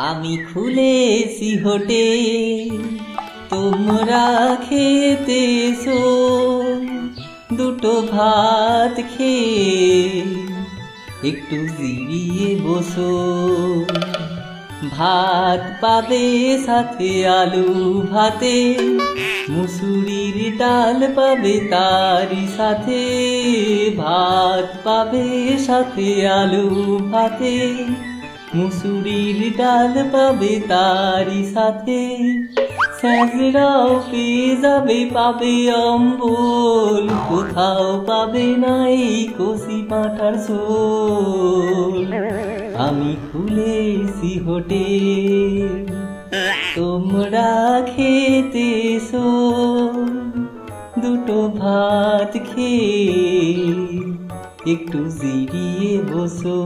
আমি খুলেছি হোটেল, তোমরা খেতে এসো। দুটো ভাত খেয়ে একটু জিরিয়ে বসো। ভাত পাবে সাথে আলু ভাতে, মুসুরির ডাল পাবে তারই সাথে। ভাত পাবে সাথে আলু ভাতে, মুসুরির ডাল পাবে তারই সাথে। স্যাঁচড়াও পেয়ে যাবে, পাবে অম্বল, কোথাও পাবে না এই কষি পাঁঠার ঝোল। আমি খুলেছি হোটেল, তোমরা খেতে এসো। দুটো ভাত খেয়ে একটু জিরিয়ে বসো।